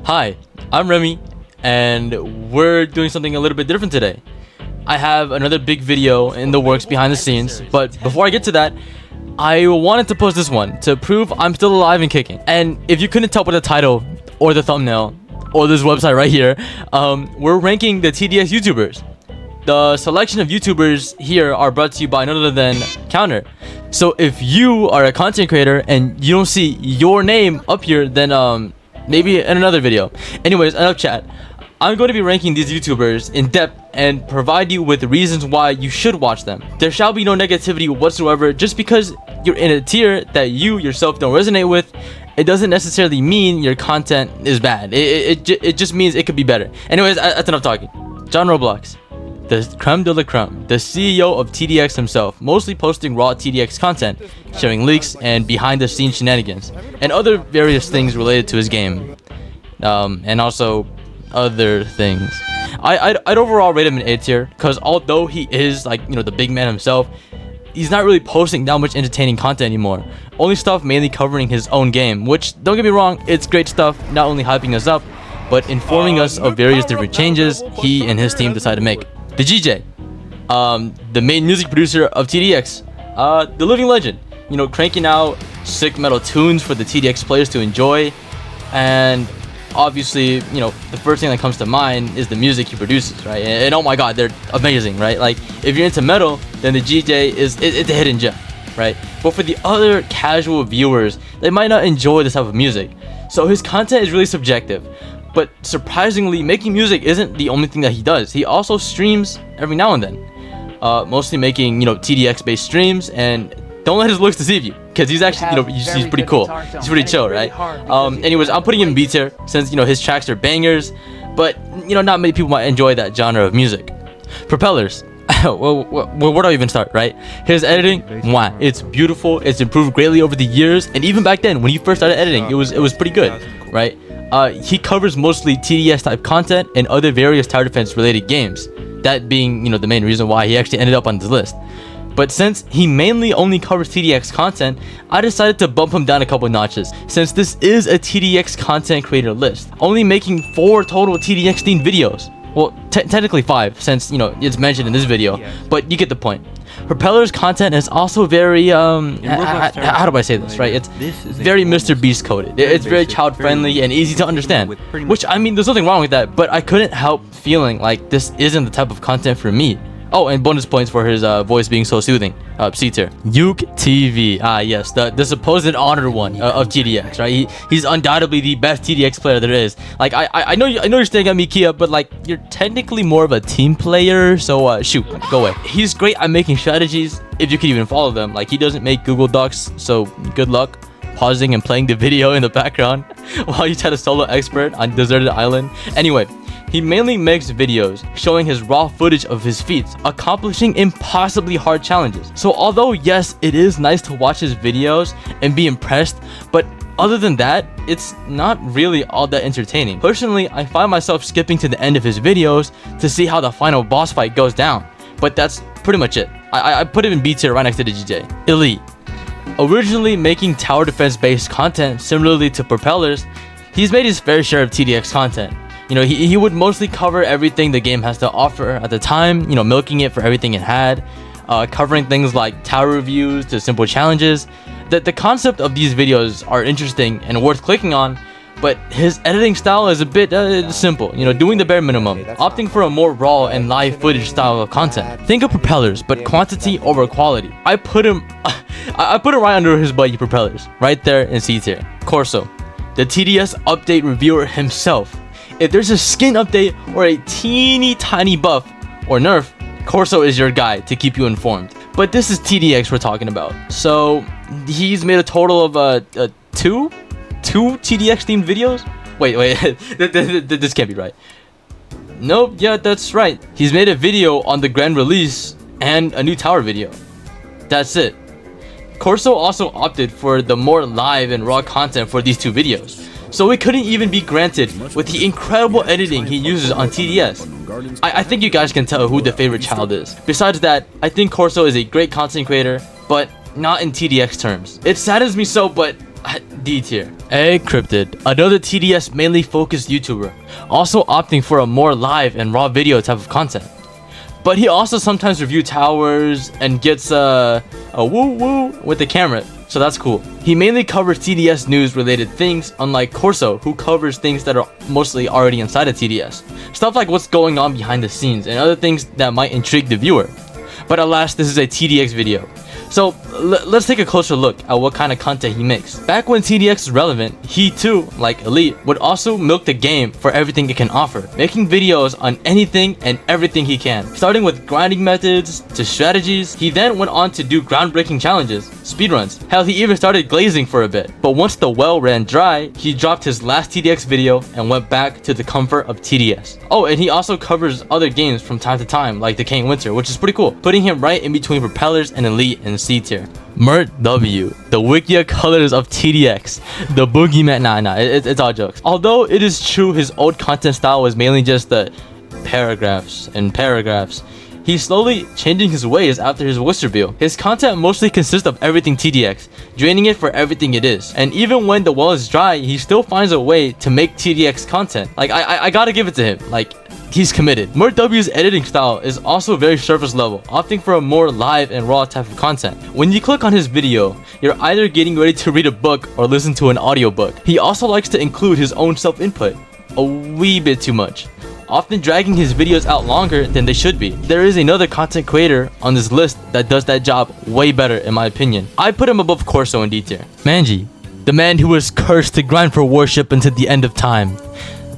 Hi, I'm Remi, and we're doing something a little bit different today. I have another big video in the works behind the scenes, but before I get to that, I wanted to post this one to prove I'm still alive and kicking. And if you couldn't tell by the title or the thumbnail or this website right here, we're ranking the TDX YouTubers. The selection of YouTubers here are brought to you by none other than Counter. So if you are a content creator and you don't see your name up here, then maybe in another video. Anyways, enough chat. I'm going to be ranking these YouTubers in depth and provide you with reasons why you should watch them. There shall be no negativity whatsoever. Just because you're in a tier that you yourself don't resonate with, it doesn't necessarily mean your content is bad. It just means it could be better. Anyways, that's enough talking. JohnRoblox, the creme de la creme, the CEO of TDX himself, mostly posting raw TDX content, sharing leaks and behind the scenes shenanigans, and other various things related to his game. And also other things. I'd overall rate him an A tier, because although he is like, you know, the big man himself, he's not really posting that much entertaining content anymore. Only stuff mainly covering his own game, which, don't get me wrong, it's great stuff, not only hyping us up, but informing us of various different changes he and his team decided to make. The GJ, the main music producer of TDX, the living legend, you know, cranking out sick metal tunes for the TDX players to enjoy. And obviously, you know, the first thing that comes to mind is the music he produces, right? And oh my god, they're amazing, right? Like, if you're into metal, then the GJ it's a hidden gem, right? But for the other casual viewers, they might not enjoy this type of music. So his content is really subjective. But surprisingly, making music isn't the only thing that he does. He also streams every now and then, mostly making, you know, TDX based streams. And don't let his looks deceive you, because he's actually, you know, he's pretty cool. He's pretty chill, right? Anyways, I'm putting him in B tier since, you know, his tracks are bangers, but, you know, not many people might enjoy that genre of music. Propellars. Well, where do I even start, right? His editing, mwah, it's beautiful. It's improved greatly over the years, and even back then when he first started editing, it was pretty good, right? He covers mostly TDS type content and other various tower defense related games, that being, you know, the main reason why he actually ended up on this list. But since he mainly only covers TDX content, I decided to bump him down a couple notches, since this is a TDX content creator list, only making 4 total TDX themed videos. Well, technically 5, since, you know, it's mentioned in this video, but you get the point. Propellers content is also very, how do I say this, right? It's very Mr. Beast coded. It's very child friendly and easy to understand, which, I mean, there's nothing wrong with that, but I couldn't help feeling like this isn't the type of content for me. Oh, and bonus points for his voice being so soothing. C tier. YuukTv. Yes, the supposed honored one of TDX, right? He's undoubtedly the best TDX player there is. Like, I know you're staring at me, Kia, but like, you're technically more of a team player, so shoot, go away. He's great at making strategies, if you can even follow them. Like, he doesn't make Google Docs, so good luck pausing and playing the video in the background while you try to solo expert on deserted island. Anyway, he mainly makes videos showing his raw footage of his feats, accomplishing impossibly hard challenges. So although yes, it is nice to watch his videos and be impressed, but other than that, it's not really all that entertaining. Personally, I find myself skipping to the end of his videos to see how the final boss fight goes down. But that's pretty much it. I put him in B tier right next to the GJ. Elite. Originally making tower defense based content similarly to Propellers, he's made his fair share of TDX content. You know, he would mostly cover everything the game has to offer at the time, you know, milking it for everything it had, covering things like tower reviews to simple challenges. The concept of these videos are interesting and worth clicking on, but his editing style is a bit simple, you know, doing the bare minimum, opting for a more raw and live footage style of content. Think of Propellers, but quantity over quality. I put him right under his buddy Propellers, right there in C tier. Corso, the TDS update reviewer himself. If there's a skin update or a teeny tiny buff or nerf, Corso is your guy to keep you informed. But this is TDX we're talking about. So he's made a total of two TDX themed videos? Wait, this can't be right. Nope, yeah, that's right. He's made a video on the grand release and a new tower video. That's it. Corso also opted for the more live and raw content for these 2 videos. So it couldn't even be granted with the incredible editing he uses on TDS. I think you guys can tell who the favorite child is. Besides that, I think Corso is a great content creator, but not in TDX terms. It saddens me so, but D tier. Eggrypted, another TDS mainly focused YouTuber, also opting for a more live and raw video type of content. But he also sometimes reviews towers and gets a woo woo with the camera, so that's cool. He mainly covers TDS news related things, unlike Corso, who covers things that are mostly already inside of TDS. Stuff like what's going on behind the scenes and other things that might intrigue the viewer. But alas, this is a TDX video. So let's take a closer look at what kind of content he makes. Back when TDX was relevant, he too, like Elite, would also milk the game for everything it can offer, making videos on anything and everything he can. Starting with grinding methods to strategies, he then went on to do groundbreaking challenges, speedruns. Hell, he even started glazing for a bit. But once the well ran dry, he dropped his last TDX video and went back to the comfort of TDS. Oh, and he also covers other games from time to time, like the King Winter, which is pretty cool, putting him right in between Propellars and Elite and C tier. MertW, the Wikia colors of TDX, the boogeyman. It's all jokes. Although it is true his old content style was mainly just the paragraphs and paragraphs, he's slowly changing his ways after his voice reveal. His content mostly consists of everything TDX, draining it for everything it is. And even when the well is dry, he still finds a way to make TDX content. Like, I gotta give it to him. Like, he's committed. MertW's editing style is also very surface level, opting for a more live and raw type of content. When you click on his video, you're either getting ready to read a book or listen to an audiobook. He also likes to include his own self-input, a wee bit too much, often dragging his videos out longer than they should be. There is another content creator on this list that does that job way better in my opinion. I put him above Corso in D tier. Manji, the man who was cursed to grind for worship until the end of time.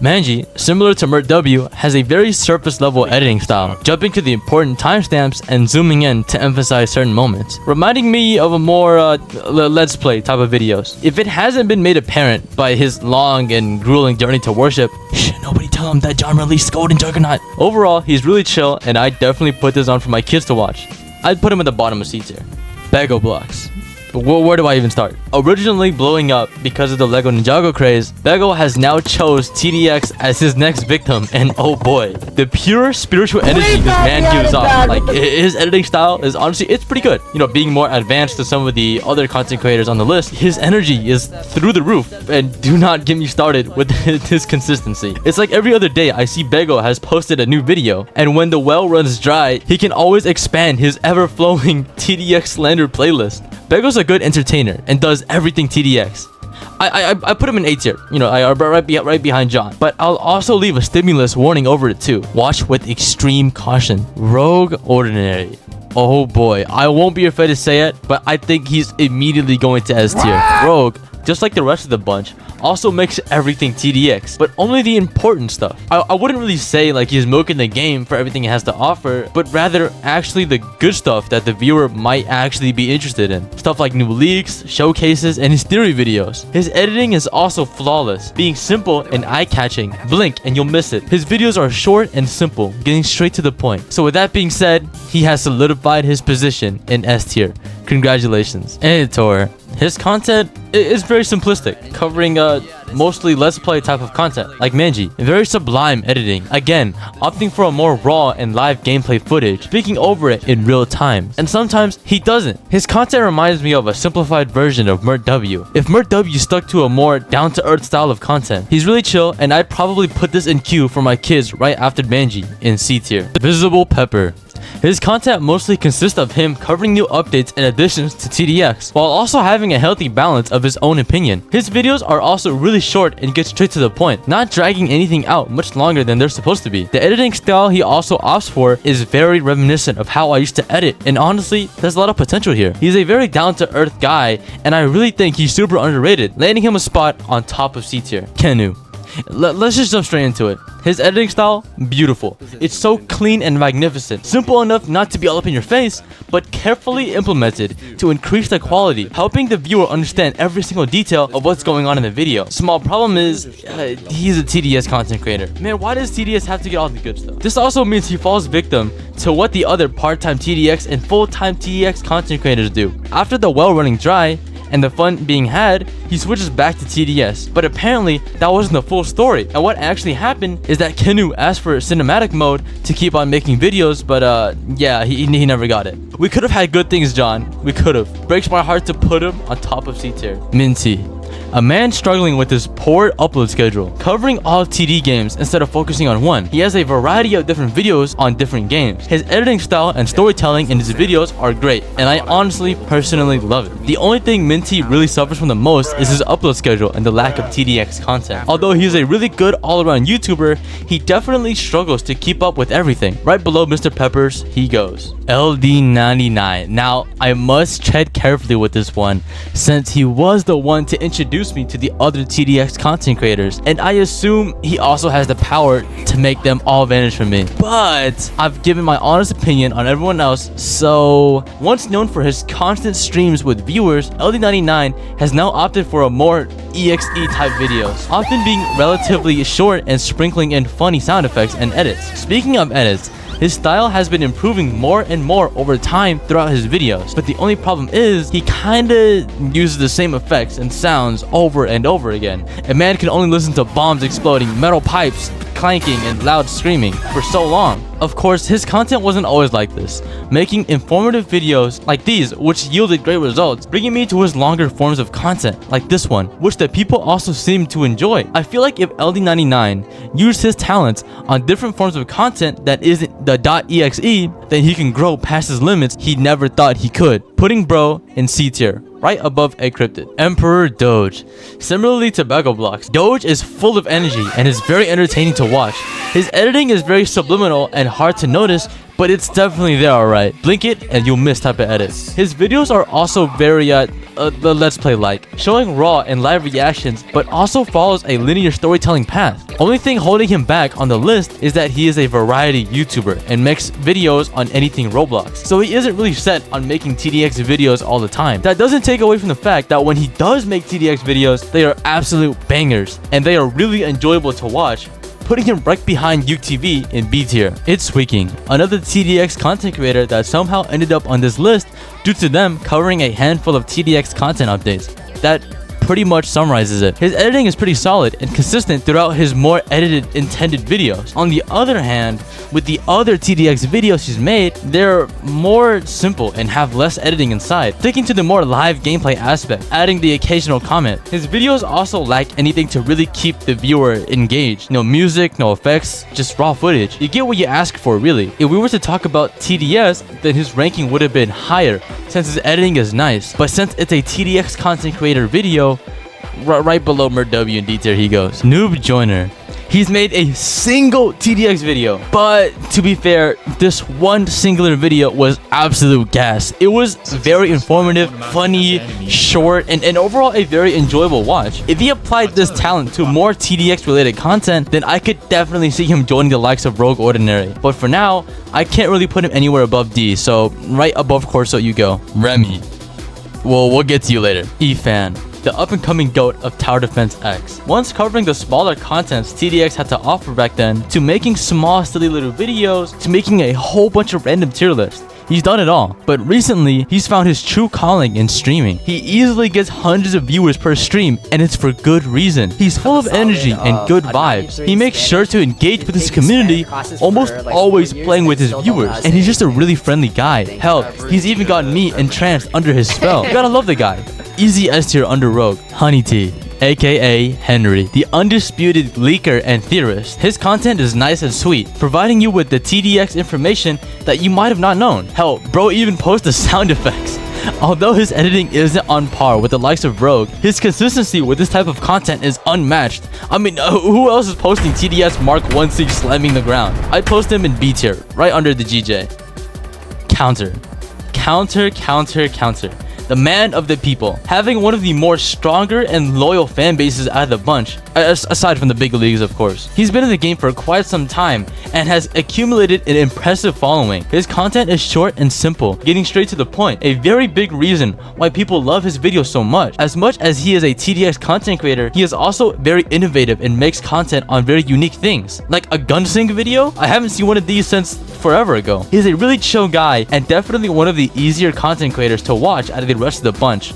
Manji, similar to MertW, has a very surface level editing style, jumping to the important timestamps and zooming in to emphasize certain moments, reminding me of a more let's play type of videos. If it hasn't been made apparent by his long and grueling journey to worship, nobody tell him that John released Golden Juggernaut. Overall, he's really chill and I definitely put this on for my kids to watch. I'd put him at the bottom of C tier. BegoBlox. Where do I even start? Originally blowing up because of the Lego Ninjago craze, Bego has now chose TDX as his next victim, and oh boy, the pure spiritual energy this man gives off. Like, his editing style is honestly, it's pretty good. You know, being more advanced to some of the other content creators on the list, his energy is through the roof, and do not get me started with his consistency. It's like every other day I see Bego has posted a new video, and when the well runs dry, he can always expand his ever-flowing TDX slander playlist. Bego's a good entertainer and does everything TDX. I put him in A tier, you know, right behind John. But I'll also leave a stimulus warning over it too. Watch with extreme caution. RogueOrdinary. Oh boy, I won't be afraid to say it, but I think he's immediately going to S tier. Rogue, just like the rest of the bunch, also makes everything TDX, but only the important stuff. I wouldn't really say like he's milking the game for everything it has to offer, but rather actually the good stuff that the viewer might actually be interested in. Stuff like new leaks, showcases, and his theory videos. His editing is also flawless, being simple and eye-catching. Blink and you'll miss it. His videos are short and simple, getting straight to the point. So with that being said, he has solidified his position in S tier. Congratulations. Anitor. His content is very simplistic, covering mostly let's play type of content, like Manji. Very sublime editing, again, opting for a more raw and live gameplay footage, speaking over it in real time. And sometimes he doesn't. His content reminds me of a simplified version of MertW. If MertW stuck to a more down-to-earth style of content, he's really chill, and I'd probably put this in queue for my kids right after Manji in C tier. VisiblePepper. His content mostly consists of him covering new updates and additions to TDX, while also having a healthy balance of his own opinion. His videos are also really short and get straight to the point, not dragging anything out much longer than they're supposed to be. The editing style he also opts for is very reminiscent of how I used to edit, and honestly, there's a lot of potential here. He's a very down-to-earth guy, and I really think he's super underrated, landing him a spot on top of C tier. Kenu. Let's just jump straight into it. His editing style, beautiful. It's so clean and magnificent. Simple enough not to be all up in your face, but carefully implemented to increase the quality, helping the viewer understand every single detail of what's going on in the video. Small problem is, he's a TDS content creator. Man, why does TDS have to get all the good stuff? This also means he falls victim to what the other part-time TDX and full-time TDX content creators do. After the well running dry, and the fun being had, he switches back to TDS. But apparently, that wasn't the full story. And what actually happened is that Kenu asked for cinematic mode to keep on making videos, but yeah, he never got it. We could have had good things, John. We could have. Breaks my heart to put him on top of C tier. Mintea. A man struggling with his poor upload schedule, covering all TD games instead of focusing on one. He has a variety of different videos on different games. His editing style and storytelling in his videos are great, and I honestly, personally love it. The only thing Mintea really suffers from the most is his upload schedule and the lack of TDX content. Although he's a really good all-around YouTuber, he definitely struggles to keep up with everything. Right below Mr. Peppers, he goes. LD99. Now, I must tread carefully with this one, since he was the one to introduce me to the other TDX content creators, and I assume he also has the power to make them all vanish from me. But I've given my honest opinion on everyone else, so once known for his constant streams with viewers, LD99 has now opted for a more EXE type videos, often being relatively short and sprinkling in funny sound effects and edits. Speaking of edits, his style has been improving more and more over time throughout his videos, but the only problem is he kinda uses the same effects and sounds over and over again. A man can only listen to bombs exploding, metal pipes clanking, and loud screaming for so long. Of course, his content wasn't always like this, making informative videos like these, which yielded great results, bringing me to his longer forms of content, like this one, which the people also seem to enjoy. I feel like if LD99 used his talents on different forms of content that isn't the .exe, then he can grow past his limits he never thought he could, putting bro in C tier, right above Eggrypted. Emperor Doge. Similarly to BegoBlox, Doge is full of energy and is very entertaining to watch. His editing is very subliminal and hard to notice, but it's definitely there, alright. Blink it and you'll miss type of edits. His videos are also very the Let's Play like, showing raw and live reactions, but also follows a linear storytelling path. Only thing holding him back on the list is that he is a variety YouTuber and makes videos on anything Roblox, so he isn't really set on making TDX videos all the time. That doesn't take away from the fact that when he does make TDX videos, they are absolute bangers and they are really enjoyable to watch, putting him right behind YuukTv in B tier. ItzSweaking, another TDX content creator that somehow ended up on this list due to them covering a handful of TDX content updates. That pretty much summarizes it. His editing is pretty solid and consistent throughout his more edited intended videos. On the other hand, with the other TDX videos he's made, they're more simple and have less editing inside, sticking to the more live gameplay aspect, adding the occasional comment. His videos also lack anything to really keep the viewer engaged. No music, no effects, just raw footage. You get what you ask for, really. If we were to talk about TDS, then his ranking would have been higher since his editing is nice, but since it's a TDX content creator video, right below MertW in D tier he goes. NoobJoiner. He's made a single TDX video, but to be fair, this one singular video was absolute gas. It was very informative, funny, short, and overall a very enjoyable watch. If he applied this talent to more TDX related content, then I could definitely see him joining the likes of RogueOrdinary. But for now, I can't really put him anywhere above D, so right above Corso you go. Remi. Well, we'll get to you later. Efan, the up-and-coming GOAT of Tower Defense X. Once covering the smaller contents TDX had to offer back then, to making small silly little videos, to making a whole bunch of random tier lists. He's done it all, but recently, he's found his true calling in streaming. He easily gets hundreds of viewers per stream, and it's for good reason. He's full of energy and good vibes. He makes sure to engage with his community, almost always playing with his viewers, and he's just a really friendly guy. Hell, he's even gotten me entranced under his spell. You gotta love the guy. Easy S tier under Rogue. HoneyTea, aka Henry, the undisputed leaker and theorist. His content is nice and sweet, providing you with the TDX information that you might have not known. Hell, bro even posts the sound effects. Although his editing isn't on par with the likes of Rogue, his consistency with this type of content is unmatched. I mean, who else is posting TDS Mark 1C slamming the ground? I'd post him in B tier, right under the GJ. Counter. The man of the people, having one of the more stronger and loyal fan bases out of the bunch, aside from the big leagues of course. He's been in the game for quite some time and has accumulated an impressive following. His content is short and simple, getting straight to the point, a very big reason why people love his videos so much. As much as he is a TDX content creator, he is also very innovative and makes content on very unique things. Like a gunsing video? I haven't seen one of these since forever ago. He's a really chill guy and definitely one of the easier content creators to watch out of the rest of the bunch.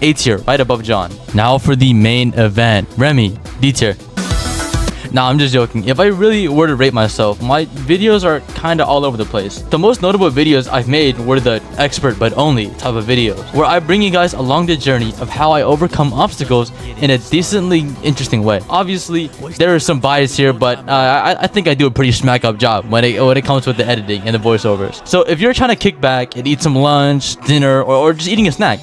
A tier, right above John. Now for the main event. Remi, D tier. Nah, I'm just joking. If I really were to rate myself, my videos are kind of all over the place. The most notable videos I've made were the expert but only type of videos, where I bring you guys along the journey of how I overcome obstacles in a decently interesting way. Obviously, there is some bias here, but I think I do a pretty smack up job when it comes with the editing and the voiceovers. So if you're trying to kick back and eat some lunch, dinner, or just eating a snack,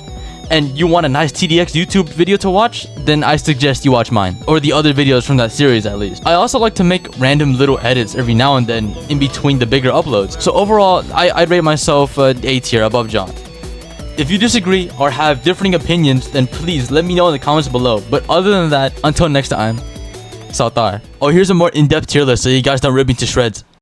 and you want a nice TDX YouTube video to watch, then I suggest you watch mine, or the other videos from that series at least. I also like to make random little edits every now and then in between the bigger uploads. So overall, I'd rate myself A tier above John. If you disagree or have differing opinions, then please let me know in the comments below. But other than that, until next time, Shoutout. Oh, here's a more in-depth tier list so you guys don't rip me to shreds.